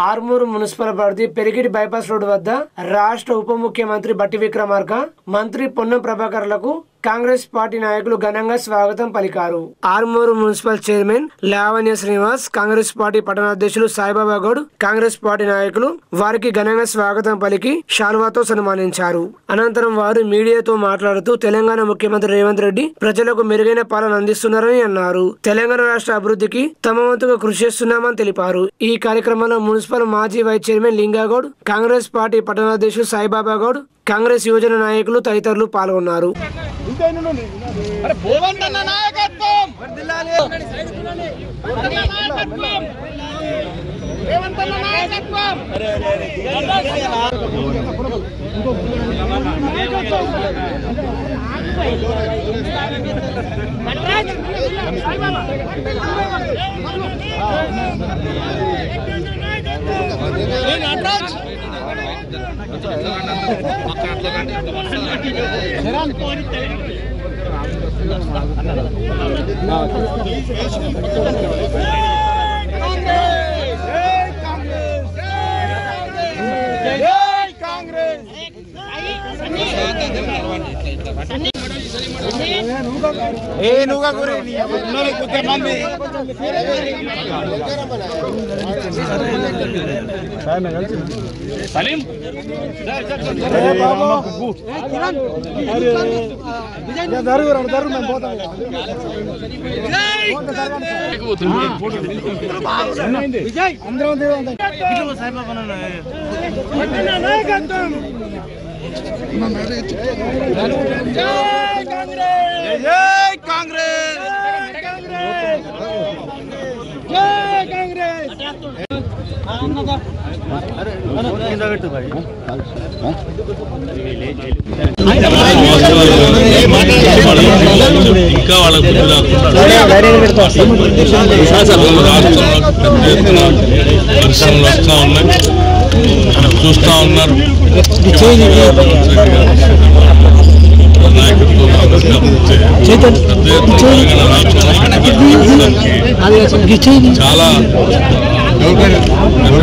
Armoor municipal పరిధి పెరిగిడి bypass road వద్ద రాష్ట్ర ఉప ముఖ్యమంత్రి బట్టి విక్రమార్క, మంత్రి పొన్నం ప్రభాకర్లకు కాంగ్రెస్ పార్టీ నాయకులు ఘనంగా స్వాగతం పలికారు. Armur municipal chairman Lavanya Srinivas, Congress party పట్టణాధ్యక్షులు సాయిబాబా గౌడ్, కాంగ్రెస్ పార్టీ నాయకులు వారికి ఘనంగా స్వాగతం పలికి శాలువాతో సన్మానించారు. అనంతరం వారు మీడియాతో మాట్లాడుతూ తెలంగాణ ముఖ్యమంత్రి రేవంత్ రెడ్డి ప్రజలకు మెరుగైన పాలన అందిస్తున్నారని అన్నారు. తెలంగాణ రాష్ట్ర అభివృద్ధికి తమ వంతుగా కృషి చేస్తున్నామని తెలిపారు. ఈ కార్యక్రమంలో మున్సిపల్ మాజీ vice chairman Lingagoud, Congress party పట్టణాధ్యక్షులు సాయిబాబా గౌడ్, కాంగ్రెస్ యువజన నాయకులు తదితరులు పాల్గొన్నారు. ఇంకా వాళ్ళకు పరిశ్రమలు వస్తూ ఉన్నాయి, చూస్తూ ఉన్నారు. చాలా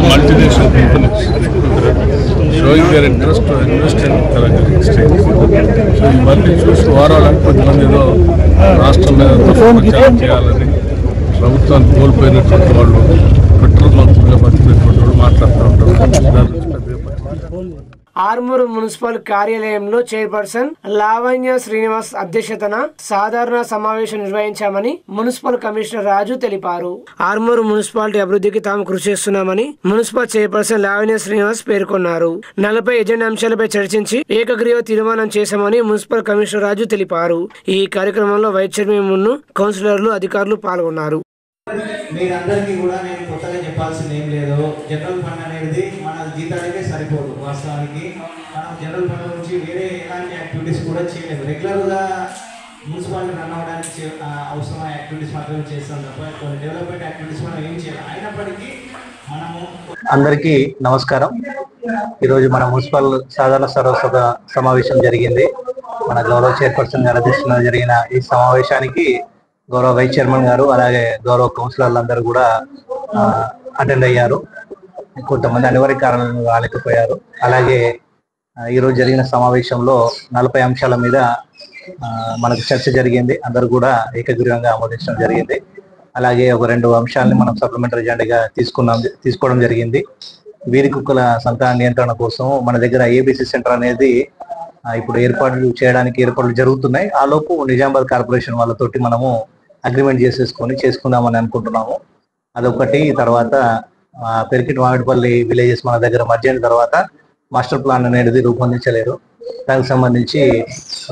multinational companies showing their interest to invest in Telangana exchange. So ఇవన్నీ చూసి వారాలని కొద్దిమంది ఏదో రాష్ట్రం మీద ప్రచారం చేయాలని ప్రభుత్వాన్ని కోల్పోయినటువంటి వాళ్ళు, పెట్రోల్ మంత్రులుగా బతికినటువంటి వాళ్ళు మాట్లాడుతూ ఉంటారు. ఆర్మూరు మున్సిపల్ కార్యాలయంలో చైర్పర్సన్ లావణ్య శ్రీనివాస్ అధ్యక్షతన సాధారణ సమావేశం నిర్వహించామని మున్సిపల్ కమిషనర్ రాజు తెలిపారు. ఆర్మూరు మున్సిపాలిటీ అభివృద్ధికి తాము కృషి చేస్తున్నామని మున్సిపల్ చైర్పర్సన్ లావణ్య శ్రీనివాస్ పేర్కొన్నారు. 40 ఎజెండా అంశాలపై చర్చించి ఏకగ్రీవ తీర్మానం చేశామని మున్సిపల్ కమిషనర్ రాజు తెలిపారు. ఈ కార్యక్రమంలో వైస్ చైర్మన్ మున్ను, కౌన్సిలర్లు, అధికారులు పాల్గొన్నారు. మీరందరికీ కూడా నేను కొత్తగా చెప్పాల్సింది ఏం లేదు. జనరల్ ఫండ్ అనేది మన జీతాలకే సరిపోదు. వాస్తవానికి మనం జనరల్ ఫండ్ నుంచి వేరే ఎలాంటి యాక్టివిటీస్ కూడా చేయలేదు. రెగ్యులర్గా మున్సిపాలిటీ రన్ అవ్వడానికి అవసరమైన యాక్టివిటీస్ మాత్రమే చేస్తాం తప్ప కొన్ని డెవలప్మెంట్ యాక్టివిటీస్ మనం ఏం చేయాలి. అయినప్పటికీ మనము అందరికీ నమస్కారం. ఈరోజు మన మున్సిపల్ సాధారణ సర్వసభ సమావేశం జరిగింది. మన గౌరవ చైర్పర్సన్ గారి అధ్యక్షతన జరిగిన ఈ సమావేశానికి గౌరవ వైస్ చైర్మన్ గారు, అలాగే గౌరవ కౌన్సిలర్లు అందరూ కూడా అటెండ్ అయ్యారు. కొంతమంది అనివార్య కారణాలను రాలేకపోయారు. అలాగే ఈరోజు జరిగిన సమావేశంలో 40 అంశాల మీద మనకు చర్చ జరిగింది. అందరూ కూడా ఏకగ్రీవంగా ఆమోదించడం జరిగింది. అలాగే ఒక 2 అంశాలని మనం సప్లిమెంటరీ ఎజెండాగా తీసుకోవడం జరిగింది. వీరి కుక్కల సంతాన నియంత్రణ కోసం మన దగ్గర ఏబిసి సెంటర్ అనేది ఇప్పుడు ఏర్పాట్లు జరుగుతున్నాయి. ఆ లోపు నిజామాబాద్ కార్పొరేషన్ వాళ్ళతోటి మనము అగ్రిమెంట్ చేసుకుందామని అనుకుంటున్నాము. అదొకటి. తర్వాత పెరికిటి మామిడిపల్లి విలేజెస్ మన దగ్గర మర్జ్ అయిన తర్వాత మాస్టర్ ప్లాన్ అనేది రూపొందించలేరు. దానికి సంబంధించి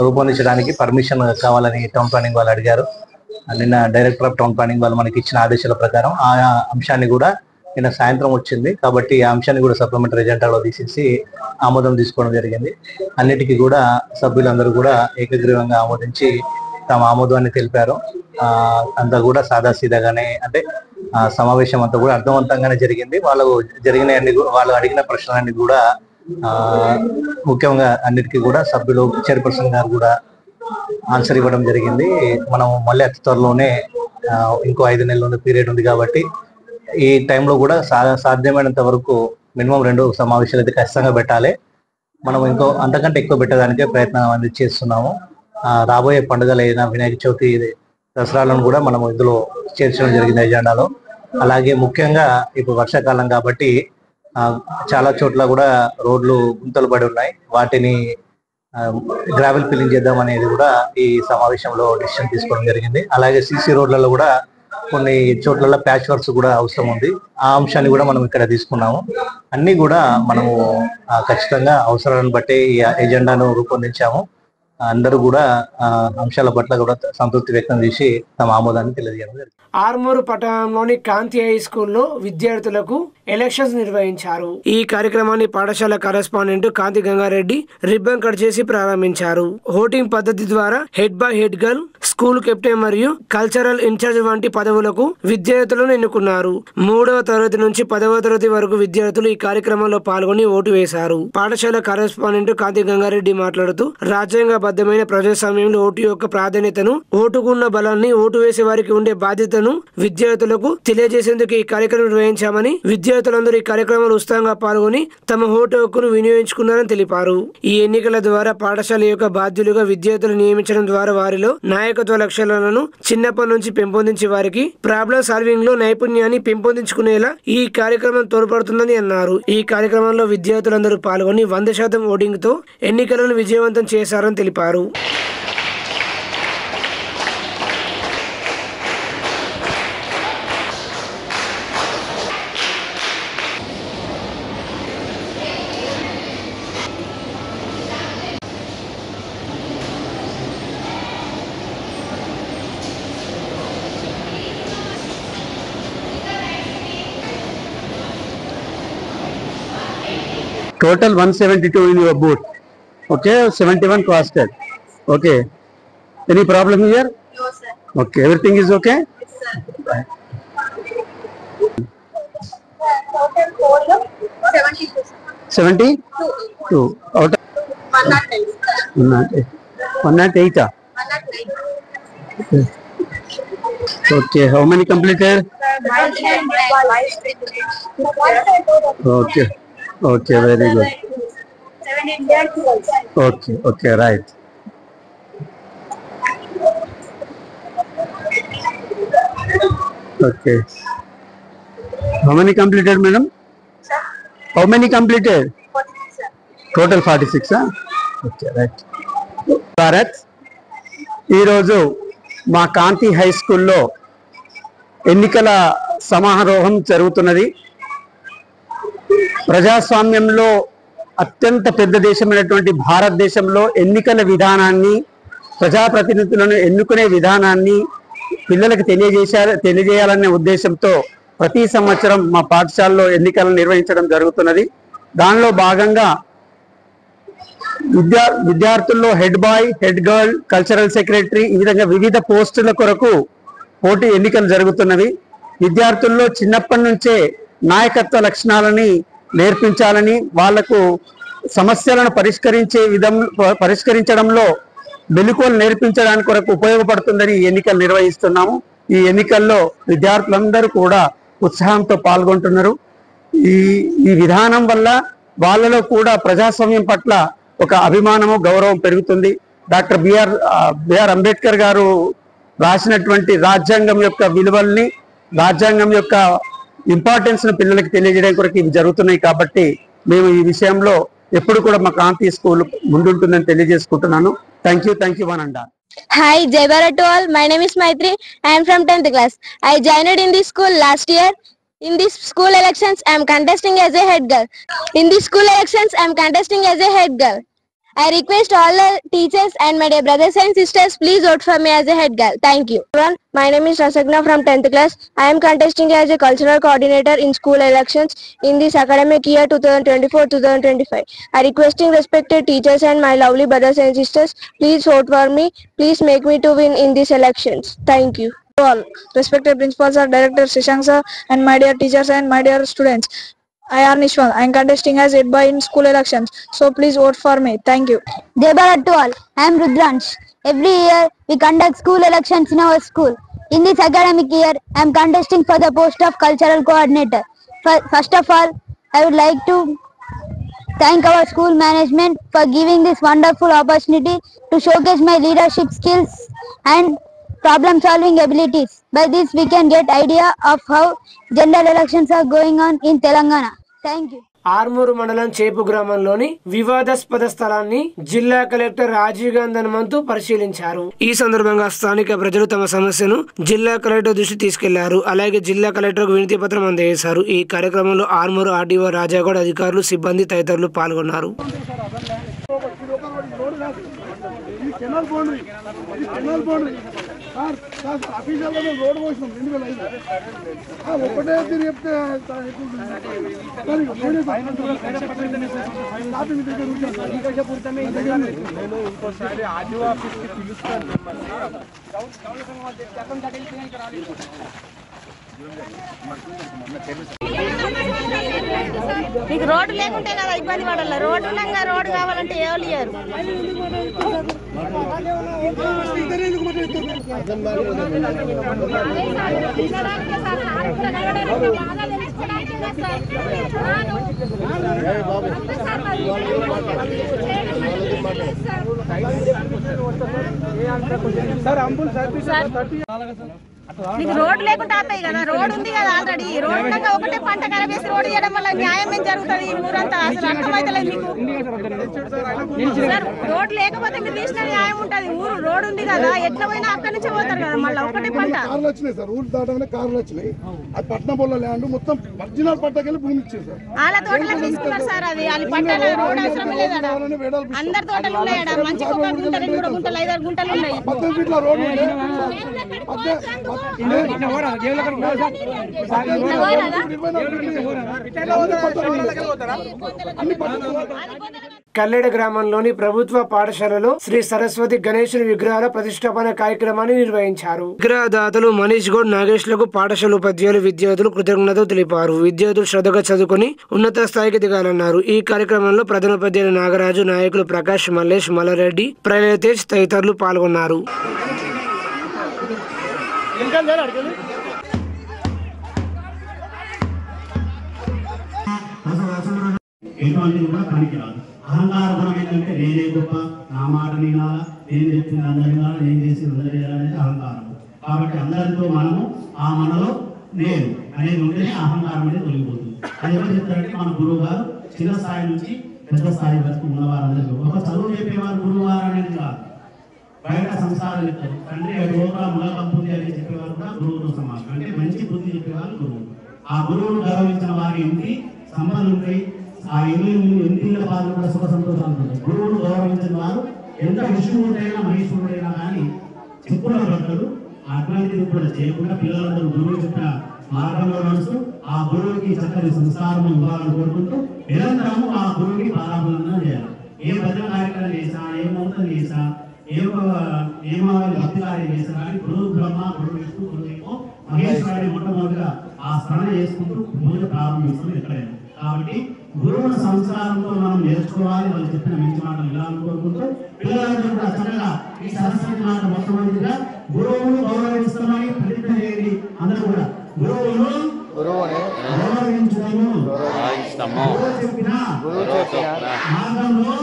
రూపొందించడానికి పర్మిషన్ కావాలని టౌన్ ప్లానింగ్ వాళ్ళు అడిగారు. నిన్న డైరెక్టర్ ఆఫ్ టౌన్ ప్లానింగ్ వాళ్ళు మనకి ఇచ్చిన ఆదేశాల ప్రకారం ఆ అంశాన్ని కూడా నిన్న సాయంత్రం వచ్చింది. కాబట్టి ఆ అంశాన్ని కూడా సప్లిమెంటరీ ఎజెండాలో తీసేసి ఆమోదం తీసుకోవడం జరిగింది. అన్నిటికీ కూడా సభ్యులందరూ కూడా ఏకగ్రీవంగా ఆమోదించి తమ ఆమోదాన్ని తెలిపారు. అంతా కూడా సాదాసీదాగానే, అంటే సమావేశం అంతా కూడా అర్థవంతంగానే జరిగింది. వాళ్ళు అడిగిన ప్రశ్నలన్నీ కూడా ముఖ్యంగా అన్నిటికీ కూడా సభ్యులు, చైర్పర్సన్ గారు కూడా ఆన్సర్ ఇవ్వడం జరిగింది. మనం మళ్ళీ అతి త్వరలోనే ఇంకో 5 నెలల పీరియడ్ ఉంది కాబట్టి ఈ టైంలో కూడా సాధ్యమైనంత వరకు మినిమం 2 సమావేశాలు అయితే ఖచ్చితంగా పెట్టాలి. మనం ఇంకో అంతకంటే ఎక్కువ పెట్టడానికే ప్రయత్నం అనేది చేస్తున్నాము. రాబోయే పండుగలు అయిన వినాయక చవితి, దసరాలను కూడా మనం ఇందులో చేర్చడం జరిగింది ఎజెండాలో. అలాగే ముఖ్యంగా ఇప్పుడు వర్షాకాలం కాబట్టి చాలా చోట్ల కూడా రోడ్లు గుంతలు పడి ఉన్నాయి. వాటిని గ్రావెల్ ఫిల్లింగ్ చేద్దాం అనేది కూడా ఈ సమావేశంలో డిసిషన్ తీసుకోవడం జరిగింది. అలాగే సీసీ రోడ్లలో కూడా కొన్ని చోట్ల ప్యాచ్ వర్క్స్ కూడా అవసరం ఉంది. ఆ అంశాన్ని కూడా మనం ఇక్కడ తీసుకున్నాము. అన్ని కూడా మనము ఖచ్చితంగా అవసరాలను బట్టి ఈ ఎజెండాను రూపొందించాము. అందరూ కూడా అంశాల పట్ల కూడా సంతృప్తి వ్యక్తం చేసి తమ ఆమోదాన్ని తెలియజేయడం జరిగింది. ఆర్మూరు పట్టణంలోని కాంతి హై స్కూల్లో విద్యార్థులకు ఎలక్షన్స్ నిర్వహించారు. ఈ కార్యక్రమాన్ని పాఠశాల కరెస్పాండెంట్ కాంతి గంగారెడ్డి రిబ్బన్ కట్ చేసి ప్రారంభించారు. ఓటింగ్ పద్ధతి ద్వారా head bye, head girl, school captain మరియు కల్చరల్ ఇన్ఛార్జ్ వంటి పదవులకు విద్యార్థులను ఎన్నుకున్నారు. 3వ తరగతి నుంచి 10వ తరగతి వరకు విద్యార్థులు ఈ కార్యక్రమంలో పాల్గొని ఓటు వేశారు. పాఠశాల కరెస్పాండెంట్ కాంతి గంగారెడ్డి మాట్లాడుతూ రాజ్యాంగబద్ధమైన ప్రజాస్వామ్యంలో ఓటు యొక్క ప్రాధాన్యతను, ఓటుకున్న బలాన్ని, ఓటు వేసే వారికి ఉండే బాధ్యతను విద్యార్థులకు తెలియజేసేందుకు ఈ కార్యక్రమం నిర్వహించామని, విద్యార్థులందరూ ఈ కార్యక్రమంలో ఉత్సాహంగా పాల్గొని తమ ఓటు హక్కును వినియోగించుకున్నారని తెలిపారు. ఈ ఎన్నికల ద్వారా పాఠశాల యొక్క బాధ్యులుగా విద్యార్థులు నియమించడం ద్వారా వారిలో నాయకత్వ లక్షణాలను చిన్నప్పటి నుంచి పెంపొందించి వారికి ప్రాబ్లం సాల్వింగ్ లో నైపుణ్యాన్ని పెంపొందించుకునేలా ఈ కార్యక్రమం తోడ్పడుతుందని అన్నారు. ఈ కార్యక్రమంలో విద్యార్థులందరూ పాల్గొని 100% ఓటింగ్ తో ఎన్నికలను విజయవంతం చేశారని తెలిపారు. Total 172 in your booth. Okay, 71 casted. Okay. Any problem here? No, sir. Okay, everything is okay? Yes, sir. Total poll of 72. 72? Out of 108. 108. 108? 109. Okay, how many completed? Okay. Okay, very good. 7 Okay, right. Okay. How many completed, madam? Sir. How many completed? 46, sir. Total 46, huh? Okay, right. Bharat ఈరోజు మా కాంతి high స్కూల్లో ఎన్నికల సమారోహం జరుగుతున్నది. ప్రజాస్వామ్యంలో అత్యంత పెద్ద దేశమైనటువంటి భారతదేశంలో ఎన్నికల విధానాన్ని, ప్రజాప్రతినిధులను ఎన్నుకునే విధానాన్ని పిల్లలకు తెలియజేయాలనే ఉద్దేశంతో ప్రతి సంవత్సరం మా పాఠశాలలో ఎన్నికలను నిర్వహించడం జరుగుతున్నది. దానిలో భాగంగా విద్యార్థుల్లో head bye, head girl, cultural secretary, ఈ విధంగా వివిధ పోస్టుల కొరకు పోటీ ఎన్నికలు జరుగుతున్నవి. విద్యార్థుల్లో చిన్నప్పటి నుంచే నాయకత్వ లక్షణాలని నేర్పించాలని, వాళ్లకు సమస్యలను పరిష్కరించడంలో మెలకువలు నేర్పించడానికి కొరకు ఉపయోగపడుతుందని ఈ ఎన్నికలు నిర్వహిస్తున్నాము. ఈ ఎన్నికల్లో విద్యార్థులందరూ కూడా ఉత్సాహంతో పాల్గొంటున్నారు. ఈ విధానం వల్ల వాళ్ళలో కూడా ప్రజాస్వామ్యం పట్ల ఒక అభిమానము, గౌరవం పెరుగుతుంది. డాక్టర్ బిఆర్ అంబేద్కర్ గారు రాసినటువంటి రాజ్యాంగం యొక్క విలువల్ని, రాజ్యాంగం యొక్క ఇంపార్టెన్స్ ను పిల్లలకి తెలియజేయడం కొరకు ఇవి జరుగుతున్నాయి. కాబట్టి మేము ఈ విషయంలో ఎప్పుడు కూడా మా కాంతి స్కూల్ ముందుంటుందని తెలియజేసుకుంటున్నాను. Thank you one and all. Hi, Jai Bharat to all. My name is Maitri. I am from 10th class. I joined in this school last year. In this school elections, I am contesting as a head girl. In this school elections, I am contesting as a head girl. I request all the teachers and my dear brothers and sisters, please vote for me as a head girl. Thank you. My name is Rasagna from 10th class. I am contesting as a cultural coordinator in school elections in this academic year 2024-2025. I requesting respected teachers and my lovely brothers and sisters, please vote for me. Please make me to win in these elections. Thank you. All respected principals, sir, director Shashank sir, and my dear teachers and my dear students. I am Nishwal. I am contesting as head boy in school elections. So please vote for me. Thank you. Jai Bharat to all. I am Rudransh. Every year we conduct school elections in our school. In this academic year, I am contesting for the post of cultural coordinator. First of all, I would like to thank our school management for giving this wonderful opportunity to showcase my leadership skills and problem solving abilities. By this we can get idea of how general elections are going on in Telangana. Thank you. Armoor మండలం చేపు గ్రామంలోని వివాదాస్పద స్థలాన్ని జిల్లా collector Rajiv Gandhi Hanumanthu పరిశీలించారు. ఈ సందర్భంగా స్థానిక ప్రజలు తమ సమస్యను జిల్లా కలెక్టర్ దృష్టి తీసుకెళ్లారు. అలాగే జిల్లా కలెక్టర్ కు వినతి పత్రం అందజేశారు. ఈ కార్యక్రమంలో ఆర్మూరు ఆర్డీఓ రాజాగౌడ్ అధికారులు సిబ్బంది తదితరులు పాల్గొన్నారు. మీకు రోడ్డు లేకుంటే కదా ఇబ్బంది పడాలి. రోడ్డు ఉండగా రోడ్డు కావాలంటే ఎవరు లేరు. మీకు రోడ్డు లేకుంటే అవుతాయి కదా. రోడ్డు ఉంది కదా ఆల్రెడీ. రోడ్డు ఉండగా ఒకటే పంట కరవేసి రోడ్డు చేయడం వల్ల న్యాయం ఏం జరుగుతుంది? ఈ ఊరంతా అసలు అర్థమైతలేదు మీకు. రోడ్డు లేకపోతే మీరు తీసిన న్యాయం ఉంటుంది. ఊరు రోడ్డు ఉంది కదా, ఎట్లా పోయినా అక్కడి నుంచే పోతారు కదా. మళ్ళీ ఒకటే పంట కార్లు వచ్చినాయి సార్. ఊరు దాటగానే కార్లు వచ్చినాయి. అది పట్నం పొల్ల ల్యాండ్ మొత్తం ఒరిజినల్ పంటకెళ్ళి భూమి ఇచ్చారు సార్. వాళ్ళ తోటలకు తీసుకున్నారు సార్. అది వాళ్ళ పంటలో రోడ్డు అవసరం లేదు. అందరి తోటలు ఉన్నాయి. మంచి ఒక గుంట 2 గుంటలు 5 గుంటలు ఉన్నాయి. 18 ఫీట్ల రోడ్డు కల్లెడ గ్రామంలోని ప్రభుత్వ పాఠశాలలో శ్రీ సరస్వతి గణేశుని విగ్రహాల ప్రతిష్టాపన కార్యక్రమాన్ని నిర్వహించారు. విగ్రహదాతలు మనీష్ గౌడ్, నాగేష్లకు పాఠశాల ఉపాధ్యాయులు, విద్యార్థులు కృతజ్ఞతలు తెలిపారు. విద్యార్థులు శ్రద్ధగా చదువుకుని ఉన్నత స్థాయికి దిగాలన్నారు. ఈ కార్యక్రమంలో ప్రధానోపాధ్యాయులు నాగరాజు, నాయకులు ప్రకాష్, మల్లేష్, మల్లారెడ్డి, ప్రళయతేజ్ తదితరులు పాల్గొన్నారు. ఎటువంటిది కూడా పనికి రాదు. అహంకార గుణం ఏంటంటే నేనే గొప్ప, నా మాట వినాలా, నేను చెప్పింది అందరి వినాలా, నేను చేసి అందరి చేయాలనేది అహంకారం. కాబట్టి అందరితో మనము ఆ మనలో నేను అనేది ఉంటేనే అహంకారం అనేది తొలగిపోతుంది. అది ఎవరు చెప్తారంటే మన గురువు గారు చిన్న స్థాయి నుంచి పెద్ద స్థాయి వరకు ఉన్నవారందరికీ ఒక చదువు చెప్పేవారు గురువు గారు అనేది కాదు. బయట సంసారాలు చెప్తారు. తండ్రి ఎటుగా ములకంపుంది అని చెప్పేవారు కూడా గురువుతో సమానం. అంటే మంచి బుద్ధి చెప్పేవారు గురువు. ఆ గురువును గౌరవించిన వారి ఇంటి సంబంధం ఉంటాయి. ఆ ఇంటిల పాలు కూడా సుఖ సంతోషాలు ఉంటాయి. గురువును గౌరవించిన వారు ఎంత విష్ణువుడైనా మహేశ్వరుడైనా కానీ చెప్పుల పడతాడు. అటువంటిది కూడా చేయకుండా పిల్లలందరూ గురువు చెప్పిన మార్గంలో నడుస్తూ ఆ గురువుకి చక్కని సంస్కారం ఇవ్వాలని కోరుకుంటూ నిరంతరము ఆ గురువుకి పారాభరణ చేయాలి. ఏ భజన కార్యక్రమం చేసా, ఏ మౌతం చేసా, ఏ నియమావళి భక్తి కార్యం చేసా కానీ గురువు బ్రహ్మ, గురువు విష్ణు, గురువు మహేశ్వరుడిని మొట్టమొదటిగా ఆ స్మరణ చేసుకుంటూ పూజ ప్రారంభిస్తుంది ఎక్కడైనా. కాబట్టి గురువుల సంస్కారంతో మనం నేర్చుకోవాలి. వాళ్ళు చెప్పిన మంచి మాటలు వినాలని కోరుకుంటూ పిల్లలందరూ కూడా చక్కగా ఈ సరస్వతి మాట మొట్టమొదటిగా గురువును గౌరవిస్తామని ప్రతిజ్ఞ చేయండి. అందరూ కూడా గురువును గౌరవించడము, చెప్పిన మార్గంలో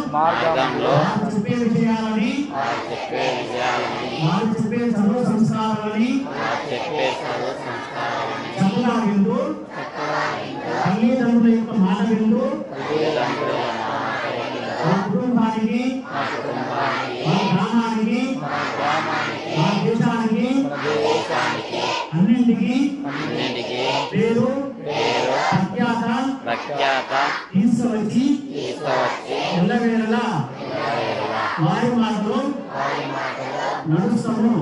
చెప్పే విషయాలని, వారు చెప్పే సర్వ సంస్కారాలని చక్కగా వింటూ తల్లిదండ్రుల యొక్క మాట వింటూ మా కుటుంబానికి, మా గ్రామానికి, మా దేశానికి అన్నింటికి పేరు ప్రఖ్యాత తీసుకొచ్చి ఎల్లవేళలా వారి మాటలు నడుస్తాము.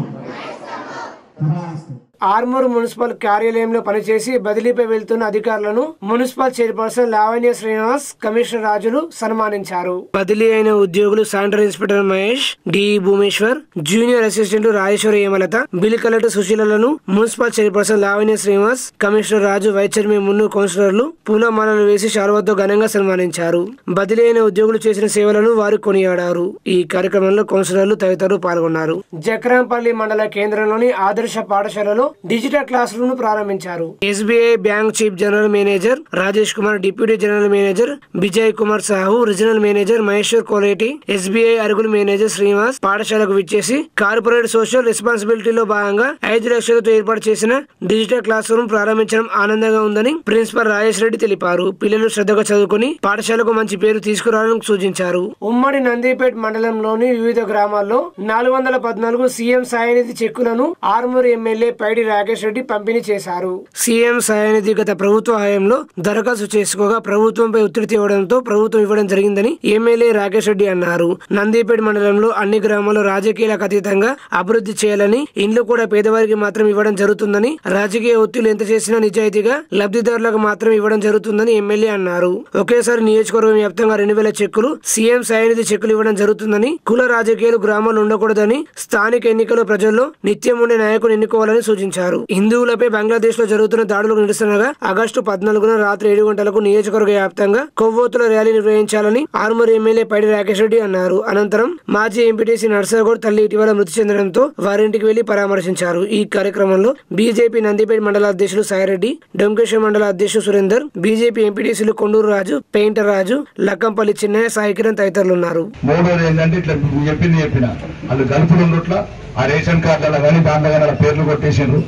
ఆర్మూరు మున్సిపల్ కార్యాలయంలో పనిచేసి బదిలీపై వెళ్తున్న అధికారులను municipal chairperson Lavanya Srinivas, commissioner రాజులు సన్మానించారు. బదిలీ అయిన ఉద్యోగులు sanitary inspector Mahesh, DE Bhumeshwar, junior assistant Rajeshwara Hemalatha, bill collector సుశీలను municipal chairperson Lavanya Srinivas, commissioner Raju, vice chairman Munnuru కౌన్సిలర్లు పూలమాలలు వేసి శాలువాతో ఘనంగా సన్మానించారు. బదిలీ అయిన ఉద్యోగులు చేసిన సేవలను వారు కొనియాడారు. ఈ కార్యక్రమంలో కౌన్సిలర్లు తదితరులు పాల్గొన్నారు. జక్రాంపల్లి మండల కేంద్రంలోని ఆదర్శ పాఠశాలలో డిజిటల్ క్లాస్ రూమ్ ను ప్రారంభించారు. SBI bank chief general manager Rajesh Kumar, deputy general manager Vijay Kumar Sahu, regional manager Maheshwar Koleti, SBI అరుగులు మేనేజర్ శ్రీనివాస్ పాఠశాలకు విచ్చేసి కార్పొరేట్ సోషల్ రెస్పాన్సిబిలిటీలో భాగంగా 5 లక్షలతో ఏర్పాటు చేసిన డిజిటల్ క్లాస్ రూమ్ ప్రారంభించడం ఆనందంగా ఉందని ప్రిన్సిపల్ రాజేష్ రెడ్డి తెలిపారు. పిల్లలు శ్రద్ధగా చదువుకుని పాఠశాలకు మంచి పేరు తీసుకురావాలని సూచించారు. ఉమ్మడి నందిపేట మండలంలోని వివిధ గ్రామాల్లో 414 సీఎం సాయనిధి చెక్కులను ఆర్మూరు ఎమ్మెల్యే పైడి రాకేష్ రెడ్డి పంపిణీ చేశారు. సీఎం సాయనిధి గత ప్రభుత్వ హయాంలో దరఖాస్తు చేసుకోగా ప్రభుత్వంపై ఒత్తిడి తేవడంతో ప్రభుత్వం ఇవ్వడం జరిగిందని ఎమ్మెల్యే రాకేష్ రెడ్డి అన్నారు. నందిపేట మండలంలో అన్ని గ్రామాల్లో రాజకీయాలకు అతీతంగా అభివృద్ధి చేయాలని, ఇండ్లు కూడా పేదవారికి మాత్రం ఇవ్వడం జరుగుతుందని, రాజకీయ ఒత్తిళ్లు ఎంత చేసినా నిజాయితీగా లబ్ధిదారులకు మాత్రం ఇవ్వడం జరుగుతుందని ఎమ్మెల్యే అన్నారు. ఒకేసారి నియోజకవర్గం వ్యాప్తంగా 2000 చెక్కులు సీఎం సాయనిధి చెక్కులు ఇవ్వడం జరుగుతుందని, కుల రాజకీయాలు గ్రామాల్లో ఉండకూడదని, స్థానిక ఎన్నికల్లో ప్రజల్లో నిత్యం ఉండే నాయకులు ఎన్నుకోవాలని సూచించారు. హిందువులపై బంగ్లాదేశ్ లో జరుగుతున్న దాడులకు నిరసనగా ఆగస్టు 14న రాత్రి 7 గంటలకు నియోజకవర్గ వ్యాప్తంగా కొవ్వొత్తుల ర్యాలీ నిర్వహించాలని ఆర్మూరు ఎమ్మెల్యే పైడి రాకేష్ రెడ్డి అన్నారు. అనంతరం మాజీ ఎంపీటీసీ నర్సగౌడ్ తల్లి ఇటీవల మృతి చెందడంతో వారింటికి వెళ్లి పరామర్శించారు. ఈ కార్యక్రమంలో బీజేపీ నందిపేట మండల అధ్యక్షులు సాయిరెడ్డి, డొంకేశ్వర మండల అధ్యక్షుడు సురేందర్, బీజేపీ ఎంపీటీసీలు కొండూరు రాజు, పెయింటర్ రాజు, లక్కంపల్లి చిన్నయ్య, సాయికిరణ్ తదితరులు ఉన్నారు. మూడోది ఏంటంటే ఇట్లా చెప్పిన వాళ్ళు గలుపులు ఉన్నట్ల ఆ రేషన్ కార్డుల కానీ దాంట్లో కానీ పేర్లు కొట్టేసారు.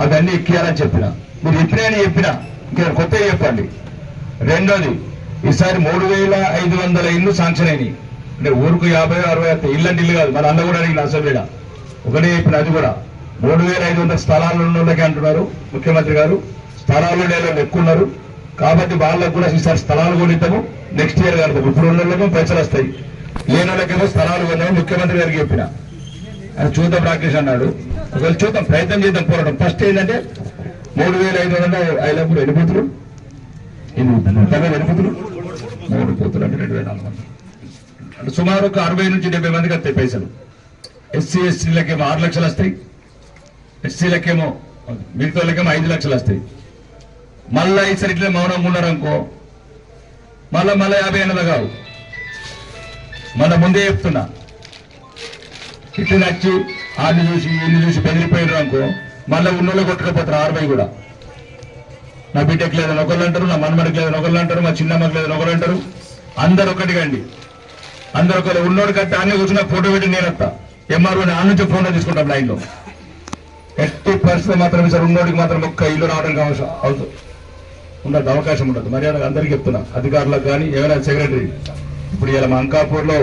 అవన్నీ ఎక్కియాలని చెప్పిన, మీరు ఎప్పుడైనా చెప్పినా ఇంకా కొత్త చెప్పండి. రెండోది, ఈసారి 3500 ఇల్లు శాంక్షన్ అయినాయి. అంటే ఊరుకు 50-60 ఇల్లంటే ఇల్లు కాదు, మన అన్న కూడా అడిగిన అసెంబ్లీలో ఒకటే చెప్పిన. అది కూడా 3500 స్థలాలు ఉన్న వాళ్ళకి అంటున్నారు ముఖ్యమంత్రి గారు. స్థలాలు లేని ఎక్కువ ఉన్నారు కాబట్టి వాళ్ళకు కూడా ఈసారి స్థలాలు కొనిద్దాము, నెక్స్ట్ ఇయర్ కడతాము. ఇప్పుడు ఉన్న వాళ్ళకేమో పైసలు వస్తాయి, లేని వాళ్ళకేమో స్థలాలు కొన్నాము ముఖ్యమంత్రి గారికి చెప్పిన. అది చూద్దాం రాకేష్ అన్నాడు. ఒకవేళ చూద్దాం, ప్రయత్నం చేద్దాం, పోరాటం. ఫస్ట్ ఏంటంటే 3500 ఐలప్పుడు ఎన్ని బూతులు 3 బూతులు అంటే 2400 అంటే సుమారు ఒక 60 నుంచి 70 మందికి వస్తాయి పైసలు. ఎస్సీ ఎస్టీలకేమో 6 లక్షలు వస్తాయి, ఎస్సీలకేమో మిగతా వాళ్ళకేమో 5 లక్షలు వస్తాయి. మళ్ళా ఈసారి ఇట్లా మౌనంగా ఉన్నారనుకో మళ్ళా 50 ఏళ్ళ కావు. మన ముందే చెప్తున్నా, ఇటు నచ్చి ఆడిని చూసి ఇల్లు చూసి బెదిరిపోయినారు అనుకో మళ్ళీ ఉన్నోళ్ళు కొట్టుకపోతారు. 60 కూడా నా బిడ్డకి లేదని ఒకళ్ళు అంటారు, నా మనమడికి లేదని ఒకళ్ళు అంటారు, మా చిన్నమ్మకి లేదని ఒకళ్ళు అంటారు. అందరు ఒకటిగా అండి, అందరు ఒకరు. ఉన్నోడు కట్టి అన్నీ కూర్చున్న ఫోటో పెట్టి నేనత్తా ఎంఆర్ఓ ఆ నుంచి ఫోటో తీసుకుంటాం లైన్లో. ఎట్టి పరిస్థితి మాత్రం సార్ ఉన్నోడికి మాత్రం ఒక్క ఇల్లు రావడానికి ఉండదు, అవకాశం ఉండదు. మర్యాద అందరికీ చెప్తున్నా, అధికారులకు కానీ ఏమైనా సెక్రటరీ. ఇప్పుడు ఇలా మా అంకాపూర్లో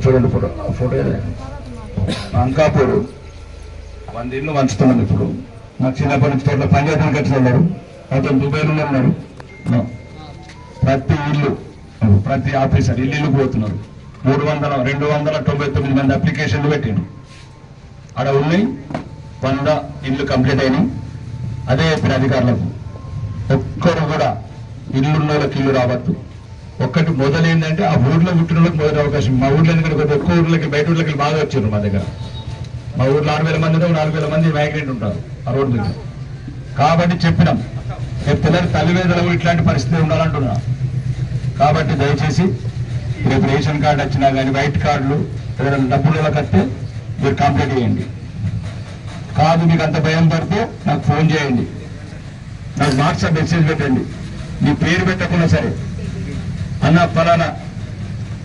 చూడండి ఫోటో అంకాపూర్ 100 ఇళ్ళు వంచుతున్నాం. ఇప్పుడు నాకు చిన్నప్పటి నుంచి తోటలో పనిచేయడానికి వచ్చిన ఉన్నారు, అతను దుబాయ్లో ఉన్నారు. ప్రతి ఇల్లు ప్రతి ఆఫీసర్ ఇల్లు పోతున్నారు. 299 మంది అప్లికేషన్లు పెట్టిండు. ఆడ ఉన్నాయి 100 ఇల్లు కంప్లీట్ అయినాయి. అదే చెప్పిన అధికారులకు, ఒక్కరు కూడా ఇల్లున్న వాళ్ళకి ఇల్లు రావద్దు. ఒక్కటి మొదలైందంటే ఆ ఊర్లో పుట్టిన వాళ్ళకి మొదటి అవకాశం. మా ఊర్లో ఎందుకంటే కొద్దిగా ఎక్కువ ఊర్లకి బయట ఊర్లకి బాగా వచ్చారు మా దగ్గర. మా ఊర్లో 6000 మంది 4000 మంది మైగ్రెంట్ ఉంటారు ఆ రోడ్డు మీద. కాబట్టి చెప్పినాం, పిల్లలు తల్లిదండ్రులకు ఇట్లాంటి పరిస్థితి ఉండాలంటున్నా. కాబట్టి దయచేసి రేపు రేషన్ కార్డు వచ్చినా కానీ వైట్ కార్డులు ఏదైనా డబ్బులు కడితే మీరు కంప్లీట్ చేయండి. కాదు మీకు అంత భయం పడితే నాకు ఫోన్ చేయండి, నాకు వాట్సాప్ మెసేజ్ పెట్టండి. మీ పేరు పెట్టకుండా సరే, అన్న ఫలానా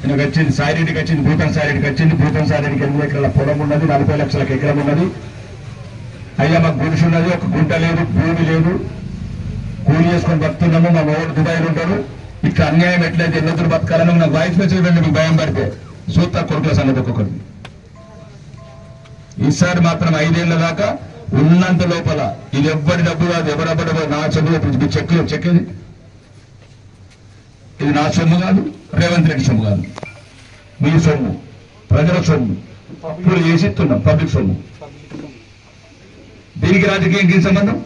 నాకు వచ్చింది, సాయిరెడ్డికి వచ్చింది, భూతం సాయిరెడ్డికి వచ్చింది, భూతం సాయిరెడ్డికి 8 ఎకరాల పొలం ఉన్నది, 40 లక్షలకు ఎకరం ఉన్నది, అయ్యా మాకు గుడిసి ఉన్నది, ఒక గుంట లేదు, భూమి లేదు, కూలి చేసుకొని బతుకున్నాము, మా ఊరు దుబాయ్లో ఉంటారు, ఇట్లా అన్యాయం ఎట్లయితే ఎన్నొద్దులు బతకాలని నాకు వాయిస్ మెసేజ్ పెట్టండి. మీకు భయం పడితే సూత్ర కొడుకుల సంగతి ఒక్కొక్కటి. ఈసారి మాత్రం 5 ఏళ్ల దాకా ఉన్నంత లోపల ఇది ఎవ్వరి డబ్బు కాదు, ఎవరెవ్వరు నా చెక్కు చెక్కింది, ఇది నా సొమ్ము కాదు, రేవంత్ రెడ్డి సొమ్ము కాదు, మీ సొమ్ము, ప్రజల సొమ్ము, అప్పులు చేసి ఇస్తున్నాం, పబ్లిక్ సొమ్ము. దీనికి రాజకీయానికి సంబంధం?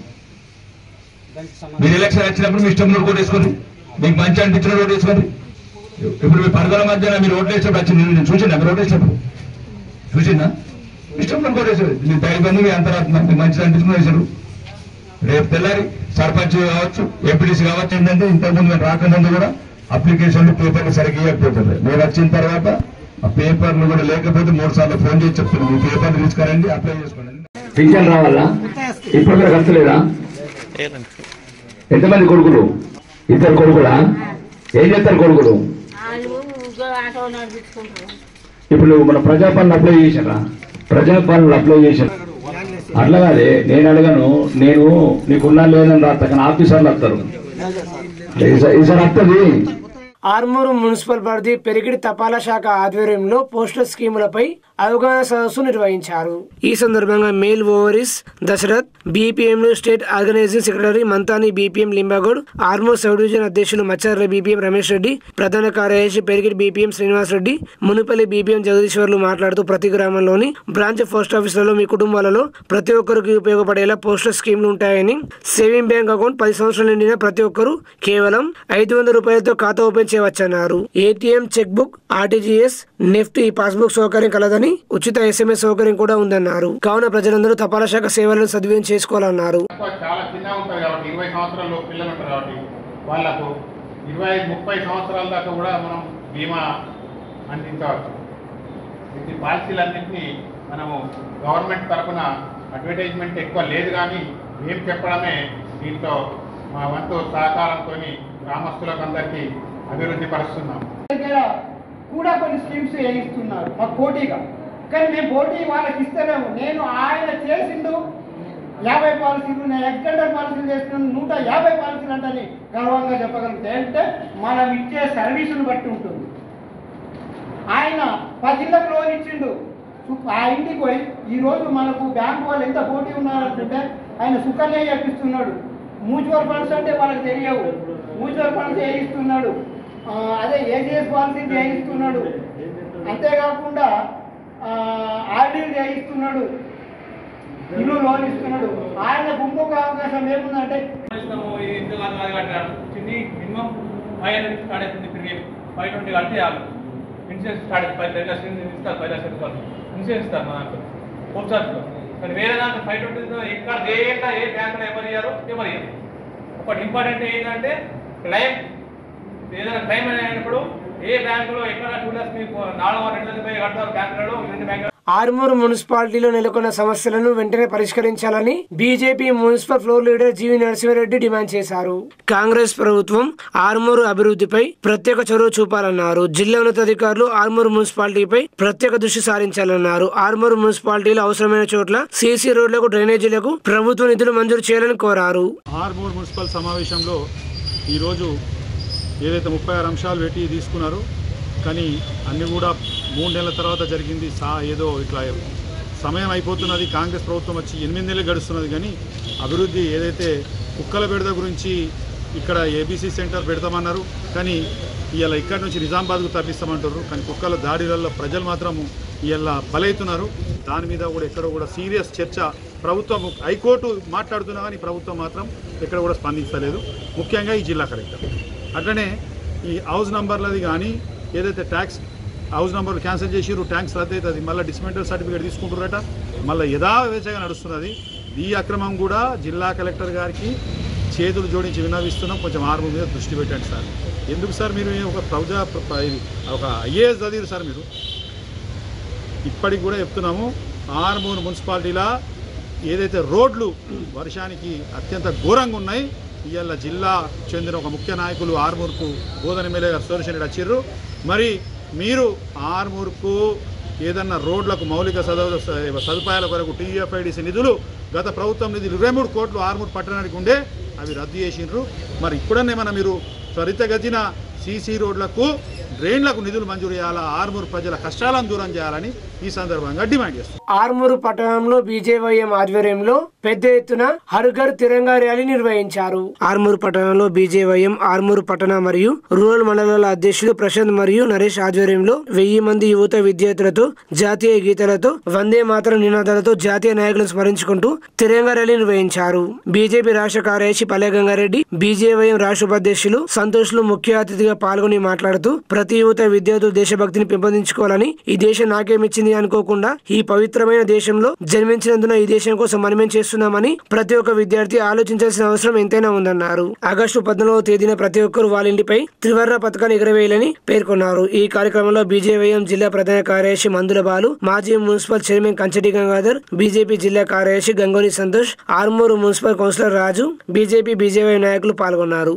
మీరు ఎలక్షన్ వచ్చినప్పుడు మీ ఇష్టం ఓటు వేసుకోండి, మీకు మంచి అనిపించిన ఓటు వేసుకోండి. ఇప్పుడు మీ పరదల మధ్యన మీరు ఓట్లు వేసినప్పుడు వచ్చింది నేను చూసిందా? మీరు ఓటు వేసినప్పుడు చూసిందా? ఇష్టం ఓటు వేసారు, మీ తల్లిదండ్రులు మీ అంతరాత్మ మీకు మంచిది అనిపించుకుని వేశారు. రేపు తెల్లారి సర్పంచ్ కావచ్చు, ఏపీడీసీ కావచ్చు. ఏంటంటే ఇంతకుముందు మేము రాకముందు కూడా అప్లికేషన్లు పేపర్లు సరిగ్గా ఇవ్వకపోతుంది. మేము వచ్చిన తర్వాత ఆ పేపర్లు కూడా లేకపోతే 3 సార్లు ఫోన్ చేసి చెప్తున్నాం, మీ పేపర్లు తీసుకురండి, అప్లై చేసుకోండి. పింఛన్ రావాలా? ఇప్పుడు కూడా ఖర్చు లేదా? ఎంతమంది కొడుకులు? 2 కొడుకులా? ఏం చేస్తారు కొడుకులు? ఇప్పుడు నువ్వు మన ప్రజాపాలన అప్లై చేశారా? ప్రజాపాలన అప్లై చేశాను అట్లా కాదే, నేను అడగను. నేను నీకున్నా లేదని రాస్తా, కానీ ఆఫీసర్లు వస్తారు. ఈసారి వస్తుంది. ఆర్మూరు మున్సిపల్ పరిధి పెరిగిడి తపాలా శాఖ ఆధ్వర్యంలో పోస్టల్ స్కీములపై అవగాహన సదస్సు నిర్వహించారు. ఈ సందర్భంగా మేల్ ఓవరీస్ Dasharath, BPM state organising secretary Manthani BPM Limbagoud, Armoor sub division అధ్యక్షులు మచ్చార్ల బీపీఎం రమేష్ రెడ్డి, ప్రధాన కార్యదర్శి పెరిగిడి బీపీఎం శ్రీనివాస్ రెడ్డి, మునుపల్లి బీపీఎం జగదీశ్వర్లు మాట్లాడుతూ ప్రతి గ్రామంలోని బ్రాంచ్ పోస్ట్ ఆఫీసులలో మీ కుటుంబాలలో ప్రతి ఒక్కరికి ఉపయోగపడేలా పోస్టల్ స్కీములు ఉంటాయని, సేవింగ్ బ్యాంక్ అకౌంట్ 10 సంవత్సరాలు నిండిన ప్రతి ఒక్కరూ కేవలం 500 రూపాయలతో ఖాతా ఓపెన్ చేయవచ్చన్నారు. ATM, cheque book, RTGS, NEFT ఈ పాస్బుక్ సౌకర్యం కలదని, ఉచిత SMS సౌకర్యం కూడా ఉందన్నారు. కావున ప్రజలందరూ తపాలా శాఖ సేవలను సద్వినియోగం చేసుకోవాలన్నారు. చాలా చిన్నగా ఉంటుంది కాబట్టి 20 సంవత్సరాల పిల్లలు ఉంటారు కాబట్టి వాళ్ళకు 20-30 సంవత్సరాల దాకా కూడా మనం బీమా అందించవచ్చు. ఈ పాలసీలన్నింటినీ మనము గవర్నమెంట్ తరఫున అడ్వర్టైజ్మెంట్ ఎక్కువ లేదు, కానీ మేము చెప్పడమే దీంట్లో మా వంతు సహకారంతో గ్రామస్తులకు అందరికీ అభివృద్ధి పరుస్తున్నాం. కూడా కొన్ని స్కీమ్స్ వేయిస్తున్నారు మాకు పోటీగా, కానీ మేము పోటీ వాళ్ళకి ఇస్తలేము. నేను ఆయన చేసిండు 50 పాలసీలు, నేను ఎక్స్టెండర్ పాలసీలు చేస్తున్నాను 150 పాలసీలు అంటే గర్వంగా చెప్పగలుగుతాయి. అంటే మనం ఇచ్చే సర్వీసును బట్టి ఉంటుంది. ఆయన 10 ఇళ్ళకు లోన్ ఇచ్చిండు, ఆ ఇంటికి పోయి ఈరోజు మనకు బ్యాంకు వాళ్ళు ఎంత పోటీ ఉన్నారంటే ఆయన సుకన్య చేపిస్తున్నాడు. మ్యూచువల్ ఫండ్స్ అంటే వాళ్ళకి తెలియవు, మ్యూచువల్ ఫండ్స్ వేయిస్తున్నాడు, అదే ఏజీఎస్ పాలసీ చేయిస్తున్నాడు. అంతేకాకుండా ఆర్డీలు చేయిస్తున్నాడు, ఇల్లు లోన్ ఇస్తున్నాడు. ఆయనకు ఇంకొక అవకాశం ఏముందంటే మినిమం 500 స్టార్ట్ అవుతుంది, 520 కడితే ఇన్సూరెన్స్ స్టార్ట్ అవుతుంది. 10 లక్షలు ఇస్తారు, 10 లక్షలు ఇన్సూరెన్స్ ఇస్తారు మా దాంట్లో పోస్ట్ ఆఫీస్లో. కానీ వేరే దాంట్లో 520 ఎక్కడ ఏ బ్యాంకులో ఎవరు ఇయ్యారు. ఒకటి ఇంపార్టెంట్ ఏంటంటే క్లైమ్, ఏదైనా క్లైమ్ అయినప్పుడు ఏ బ్యాంకులో ఎక్కడ 2 లక్షలు 400 కడతారు బ్యాంకులలో, 2 బ్యాంకులు. ఆర్మూరు మున్సిపాలిటీలో నెలకొన్న సమస్యలను వెంటనే పరిష్కరించాలని బీజేపీ మున్సిపల్ ఫ్లోర్ లీడర్ జీవి నరసింహారెడ్డి డిమాండ్ చేశారు. కాంగ్రెస్ ప్రభుత్వం ఆర్మూరు అభివృద్ధిపై ప్రత్యేక చొరవ చూపాలన్నారు. జిల్లా ఉన్నతాధికారులు ఆర్మూరు మున్సిపాలిటీపై ప్రత్యేక దృష్టి సారించాలన్నారు. ఆర్మూరు మున్సిపాలిటీలో అవసరమైన చోట్ల సీసీ రోడ్లకు, డ్రైనేజీలకు ప్రభుత్వ నిధులు మంజూరు చేయాలని కోరారు. ఆర్మూరు మున్సిపల్ సమావేశంలో ఈరోజు ఏదైతే 36 అంశాలు పెట్టి తీసుకున్నారో, కానీ అన్నీ కూడా 3 నెలల తర్వాత జరిగింది. ఏదో ఇట్లా సమయం అయిపోతున్నది. కాంగ్రెస్ ప్రభుత్వం వచ్చి 8 నెలలు గడుస్తున్నది, కానీ అభివృద్ధి ఏదైతే కుక్కల బెడద గురించి ఇక్కడ ఏబీసీ సెంటర్ పెడతామన్నారు, కానీ ఇవాళ ఇక్కడ నుంచి నిజామాబాద్కు తరలిస్తామంటారు. కానీ కుక్కల దాడిలలో ప్రజలు మాత్రం ఇవాళ బలవుతున్నారు. దాని మీద కూడా ఎక్కడ కూడా సీరియస్ చర్చ ప్రభుత్వం, హైకోర్టు మాట్లాడుతున్నా కానీ ప్రభుత్వం మాత్రం ఎక్కడ కూడా స్పందించలేదు. ముఖ్యంగా ఈ జిల్లా కలెక్టర్. అట్లనే ఈ హౌస్ నంబర్లది కానీ ఏదైతే ట్యాక్స్ హౌస్ నంబర్లు క్యాన్సిల్ చేసిరు, ట్యాక్స్ రద్దు అవుతుంది, మళ్ళీ డిస్మెంటల్ సర్టిఫికేట్ తీసుకుంటారట, మళ్ళీ యథావేచగా నడుస్తున్నది. ఈ అక్రమం కూడా జిల్లా కలెక్టర్ గారికి చేతులు జోడించి విన్నవిస్తున్నాం. కొంచెం ఆర్మూరు మీద దృష్టి పెట్టండి సార్. ఎందుకు సార్ మీరు ఒక ఐఏఎస్ చదివారు సార్ మీరు. ఇప్పటికి కూడా చెప్తున్నాము, ఆర్మూరు మున్సిపాలిటీలో ఏదైతే రోడ్లు వర్షానికి అత్యంత ఘోరంగా ఉన్నాయి. ఇవాళ జిల్లా చెందిన ఒక ముఖ్య నాయకులు ఆర్మూర్కు బోధన ఎమ్మెల్యే గారు సుదర్శన్ రెడ్డి వచ్చిర్రు. మరి మీరు ఆర్మూర్కు ఏదన్నా రోడ్లకు మౌలిక సదుపాయాల కొరకు టీఎఫ్ఐడిసి నిధులు, గత ప్రభుత్వం నిధులు 23 కోట్లు ఆర్మూర్ పట్టణానికి ఉండే, అవి రద్దు చేసిండ్రు. మరి ఇప్పుడన్నా ఏమన్నా మీరు త్వరితగతిన సీసీ రోడ్లకు, డ్రైన్లకు నిధులు మంజూరు చేయాలా, ఆర్మూరు ప్రజల కష్టాలను దూరం చేయాలని ఈ సందర్భంగా డిమాండ్ చేస్తారు. ఆర్మూరు పట్టణంలో బీజేవైఎం ఆధ్వర్యంలో పెద్ద ఎత్తున హర్ ఘర్ తిరంగా ర్యాలీ నిర్వహించారు. ఆర్మూరు పట్టణంలో బీజేవైఎం ఆర్మూరు పట్టణ మరియు రూరల్ మండలాల అధ్యక్షులు ప్రశాంత్ మరియు నరేష్ ఆధ్వర్యంలో 1000 మంది యువత విద్యార్థులతో జాతీయ గీతాలతో వందే మాతరం నినాదాలతో జాతీయ నాయకులను స్మరించుకుంటూ తిరంగా ర్యాలీ నిర్వహించారు. బీజేపీ రాష్ట్ర కార్యదర్శి పల్లె గంగారెడ్డి, బీజేవైఎం రాష్ట్ర ఉపాధ్యక్షులు సంతోష్లు ముఖ్య అతిథిగా పాల్గొని మాట్లాడుతూ ప్రతి యువత విద్యార్థులు దేశభక్తిని పెంపొందించుకోవాలని, ఈ దేశం నాకేమిచ్చింది అనుకోకుండా ఈ పవిత్రమైన దేశంలో జన్మించినందున ఈ దేశం కోసం మనమేం చేస్తున్నామని ప్రతి ఒక్క విద్యార్థి ఆలోచించాల్సిన అవసరం ఎంతైనా ఉందన్నారు. ఆగస్టు 14వ తేదీన ప్రతి ఒక్కరూ వాళ్ళ ఇంటిపై త్రివర్ణ పథకాన్ని ఎగరవేయాలని పేర్కొన్నారు. ఈ కార్యక్రమంలో బీజేవైఎం జిల్లా ప్రధాన కార్యదర్శి మందుల బాలు, మాజీ మున్సిపల్ చైర్మన్ కంచటి గంగాధర్, బీజేపీ జిల్లా కార్యదర్శి గంగోని సంతోష్, ఆర్మూరు మున్సిపల్ కౌన్సిలర్ రాజు, బీజేపీ బీజేవై నాయకులు పాల్గొన్నారు.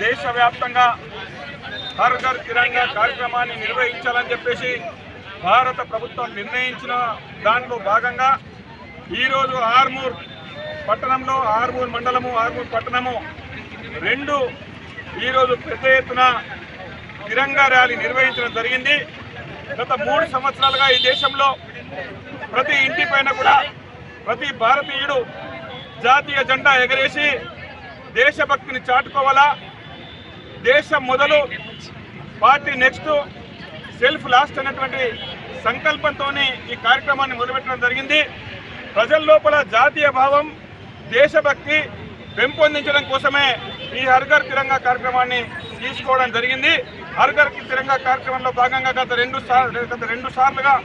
దేశవ్యాప్తంగా హర్ ఘర్ తిరంగా కార్యక్రమాన్ని నిర్వహించాలని చెప్పేసి భారత ప్రభుత్వం నిర్ణయించిన దాంట్లో భాగంగా ఈరోజు ఆర్మూర్ పట్టణంలో, ఆర్మూర్ మండలము, ఆర్మూర్ పట్టణము రెండు ఈరోజు పెద్ద ఎత్తున తిరంగా ర్యాలీ నిర్వహించడం జరిగింది. గత 3 సంవత్సరాలుగా ఈ దేశంలో ప్రతి ఇంటి పైన కూడా ప్రతి భారతీయుడు జాతీయ జెండా ఎగరేసి దేశభక్తిని చాటుకోవాలా, దేశం మొదలు పార్టీ నెక్స్ట్, సెల్ఫ్ లాస్ట్ అనేటువంటి సంకల్పంతో ఈ కార్యక్రమాన్ని మొదలుపెట్టడం జరిగింది. ప్రజల లోపల జాతీయ భావం, దేశభక్తి పెంపొందించడం కోసమే ఈ హర్ ఘర్ తిరంగా కార్యక్రమాన్ని తీసుకోవడం జరిగింది. హర్ ఘర్ తిరంగా కార్యక్రమంలో భాగంగా గత రెండు సార్లుగా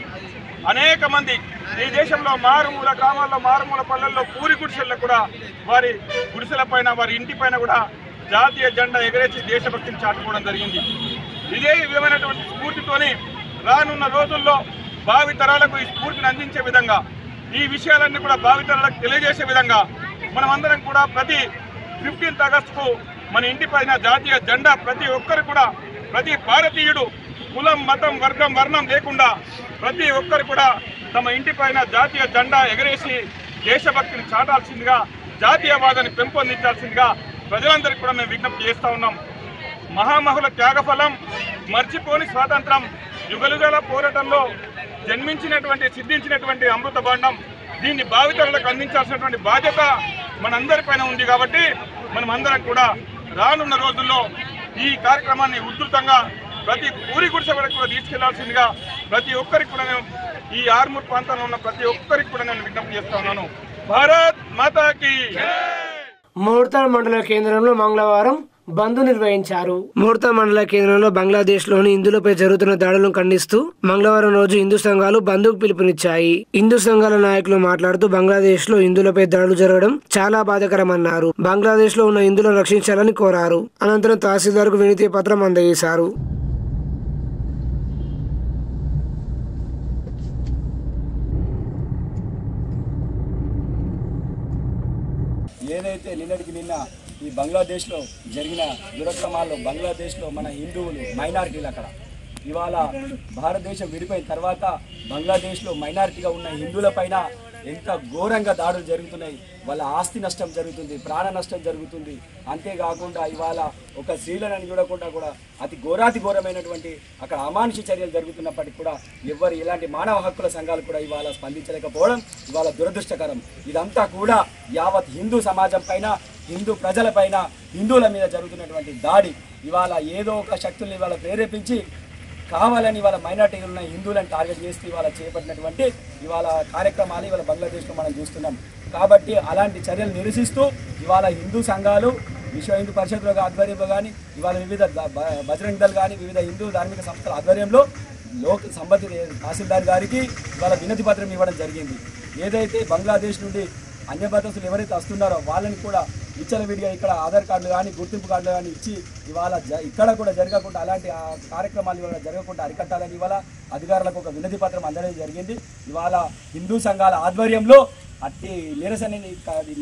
అనేక మంది ఈ దేశంలో మారుమూల గ్రామాల్లో, మారుమూల పల్లెల్లో, పూరి గుడిసెల్లో కూడా వారి గుడిసెల పైన, వారి ఇంటి పైన కూడా జాతీయ జెండా ఎగరేసి దేశభక్తిని చాటుకోవడం జరిగింది. ఇదే విధమైనటువంటి స్ఫూర్తితోని రానున్న రోజుల్లో భావితరాలకు ఈ స్ఫూర్తిని అందించే విధంగా, ఈ విషయాలన్నీ కూడా భావితరాలకు తెలియజేసే విధంగా మనమందరం కూడా ప్రతి 15th ఆగస్టుకు మన ఇంటి పైన జాతీయ జెండా ప్రతి ఒక్కరు కూడా, ప్రతి భారతీయుడు కులం, మతం, వర్గం, వర్ణం లేకుండా ప్రతి ఒక్కరు కూడా తమ ఇంటి పైన జాతీయ జెండా ఎగరేసి దేశభక్తిని చాటాల్సిందిగా, జాతీయవాదాన్ని పెంపొందించాల్సిందిగా ప్రజలందరికీ కూడా మేము విజ్ఞప్తి చేస్తూ ఉన్నాం. మహామహుల త్యాగఫలం, మర్చిపోని స్వాతంత్రం, యుగలుగల పోరాటంలో జన్మించినటువంటి, సిద్ధించినటువంటి అమృత భాండం, దీన్ని భావితరులకు అందించాల్సినటువంటి బాధ్యత మనందరిపైన ఉంది. కాబట్టి మనం అందరం కూడా రానున్న రోజుల్లో ఈ కార్యక్రమాన్ని ఉధృతంగా ప్రతి పూరి గుడిసె వరకు కూడా తీసుకెళ్లాల్సిందిగా ప్రతి ఒక్కరికి కూడా నేను, ఈ ఆర్మూర్ ప్రాంతంలో ఉన్న ప్రతి ఒక్కరికి కూడా నేను విజ్ఞప్తి చేస్తా ఉన్నాను. భారత్ మాతాకి. మోర్తాల్ మండల కేంద్రంలో మంగళవారం బంద్ నిర్వహించారు. మోర్తా మండల కేంద్రంలో బంగ్లాదేశ్ లోని హిందువులపై జరుగుతున్న దాడులను ఖండిస్తూ మంగళవారం రోజు హిందూ సంఘాలు బంద్కు పిలుపునిచ్చాయి. హిందూ సంఘాల నాయకులు మాట్లాడుతూ బంగ్లాదేశ్ లో హిందువులపై దాడులు జరగడం చాలా బాధాకరమన్నారు. బంగ్లాదేశ్ లో ఉన్న హిందువులను రక్షించాలని కోరారు. అనంతరం తహసీల్దార్ కు వినతి పత్రం అందజేశారు. ఏదైతే నిన్నటికి నిన్న ఈ బంగ్లాదేశ్లో జరిగిన దురక్రమాల్లో బంగ్లాదేశ్లో మన హిందువులు మైనారిటీలు అక్కడ ఇవాళ భారతదేశం విడిపోయిన తర్వాత బంగ్లాదేశ్లో మైనారిటీగా ఉన్న హిందువుల పైన ఎంత ఘోరంగా దాడులు జరుగుతున్నాయి. వాళ్ళ ఆస్తి నష్టం జరుగుతుంది, ప్రాణ నష్టం జరుగుతుంది. అంతేకాకుండా ఇవాళ ఒక స్త్రీలను చూడకుండా కూడా అతి ఘోరమైనటువంటి అక్కడ అమానుష చర్యలు జరుగుతున్నప్పటికీ కూడా ఎవరు ఇలాంటి మానవ హక్కుల సంఘాలు కూడా ఇవాళ స్పందించలేకపోవడం ఇవాళ దురదృష్టకరం. ఇదంతా కూడా యావత్ హిందూ సమాజం పైన, హిందూ ప్రజల పైన, హిందువుల మీద జరుగుతున్నటువంటి దాడి. ఇవాళ ఏదో ఒక శక్తుల్ని ఇవాళ ప్రేరేపించి కావాలని ఇవాళ మైనార్టీలు ఉన్న హిందువులను టార్గెట్ చేస్తూ ఇవాళ చేపట్టినటువంటి ఇవాళ కార్యక్రమాలు ఇవాళ బంగ్లాదేశ్లో మనం చూస్తున్నాం. కాబట్టి అలాంటి చర్యలు నిరసిస్తూ ఇవాళ హిందూ సంఘాలు, విశ్వ హిందూ పరిషత్లో ఆధ్వర్యంలో కానీ, ఇవాళ వివిధ బజరంగ్ దళ్ కానీ, వివిధ హిందూ ధార్మిక సంస్థల ఆధ్వర్యంలో సంబంధిత తహసీల్దార్ గారికి ఇవాళ వినతి పత్రం ఇవ్వడం జరిగింది. ఏదైతే బంగ్లాదేశ్ నుండి అన్యమతస్తులు ఎవరైతే వస్తున్నారో వాళ్ళని కూడా విచ్చలవిడిగా ఇక్కడ ఆధార్ కార్డులు కానీ గుర్తింపు కార్డులు కానీ ఇచ్చి ఇవాళ ఇక్కడ కూడా జరగకుండా అలాంటి కార్యక్రమాలు ఇవాళ జరగకుండా అరికట్టాలని ఇవాళ అధికారులకు ఒక వినతి పత్రం అందడం జరిగింది. ఇవాళ హిందూ సంఘాల ఆధ్వర్యంలో అట్టి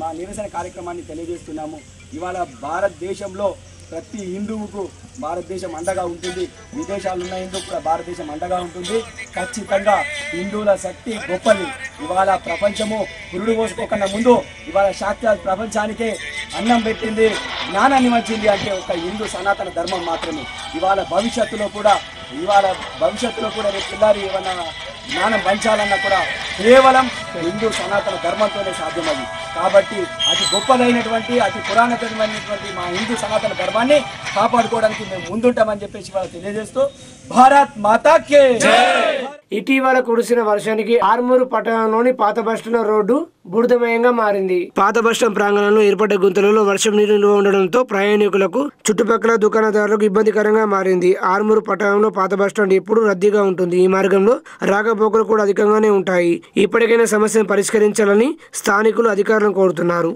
మా నిరసన కార్యక్రమాన్ని తెలియజేస్తున్నాము. ఇవాళ భారతదేశంలో ప్రతి హిందువుకు భారతదేశం అండగా ఉంటుంది. విదేశాలు ఉన్న హిందువు కూడా భారతదేశం అండగా ఉంటుంది. ఖచ్చితంగా హిందువుల శక్తి గొప్పది. ఇవాళ ప్రపంచము పురుడు పోసుకోకుండా ముందు ఇవాళ సాక్షాత్ ప్రపంచానికే అన్నం పెట్టింది, జ్ఞానాన్ని వచ్చింది అంటే ఒక హిందూ సనాతన ధర్మం మాత్రమే. ఇవాళ భవిష్యత్తులో కూడా రేపు పిల్లారి ఏమన్నా జ్ఞానం పంచాలన్నా కూడా కేవలం హిందూ సనాతన ధర్మంతోనే సాధ్యమది. కాబట్టి అతి గొప్పదైనటువంటి అతి పురాణతమైనటువంటి మా హిందూ సనాతన ధర్మాన్ని కాపాడుకోవడానికి మేము ముందుంటామని చెప్పేసి వాళ్ళు తెలియజేస్తూ భారత్ మాతాకే. ఇటీవల కురిసిన వర్షానికి ఆర్మూరు పట్టణంలోని పాత బస్టాండ్ రోడ్డు బురదమయంగా మారింది. పాత బస్టాండ్ ప్రాంగణంలో ఏర్పడ్డ గుంతలలో వర్షం నీరు నిల్వ ఉండడంతో ప్రయాణికులకు చుట్టుపక్కల దుకాణదారులకు ఇబ్బందికరంగా మారింది. ఆర్మూరు పట్టణంలో పాత బస్టాండ్ ఎప్పుడు రద్దీగా ఉంటుంది. ఈ మార్గంలో రాకపోకలు కూడా అధికంగానే ఉంటాయి. ఇప్పటికైనా సమస్యను పరిష్కరించాలని స్థానికులు అధికారులను కోరుతున్నారు.